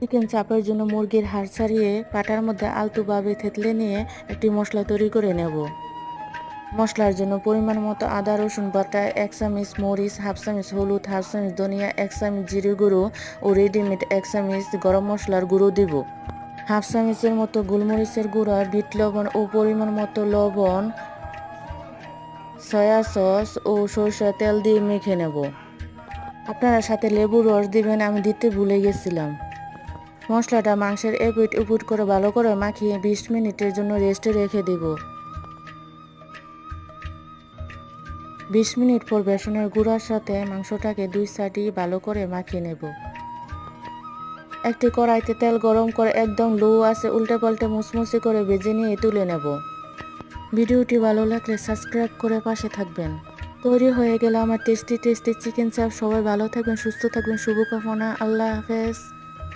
Chicken চাপের জন্য মুরগির হাড় ছাড়িয়ে পাটার মধ্যে আলতোভাবে থেতলে নিয়ে একটি মশলা তৈরি করে নেব। মশলার জন্য পরিমাণ মতো আদা রসুন বাটা, 1 চামচ মরিচ, হাফ চামচ হলুদ, হাফ চামচ ধনিয়া, 1 চামচ জিরে গুঁড়ো ও রেডিমেড 1 চামচ গরম মশলার গুঁড়ো দিব। হাফ চামচের মতো গোলমরিচের গুঁড়া, বিট লবণ ও পরিমাণ মতো লবণ, সয়া সস ও সরিষার তেল দিয়ে মেখে নেব। আপনারা সাথে লেবুর রস দিবেন, আমি দিতে ভুলে গেছিলাম। মশলাটা মাংসের এপিঠ ওপিঠ করে ভালো করে মাখিয়ে 20 মিনিটের জন্য রেস্টে রেখে দেব। 20 মিনিট পর বেসনের গুঁড়ার সাথে মাংসটাকে 2 সাইডই ভালো করে মাখিয়ে নেব। একটি কড়াইতে তেল গরম করে একদম লো আছে উল্টে পাল্টে মুচমুচে করে ভেজে নিয়ে তুলে নেব। ভিডিওটি ভালো লাগলে সাবস্ক্রাইব করে পাশে থাকবেন। তৈরি হয়ে গেল আমার টেস্টি টেস্টি চিকেন চাপ। সবাই ভালো থাকবেন, সুস্থ থাকবেন, শুভকামনা। আল্লাহ হাফেজ।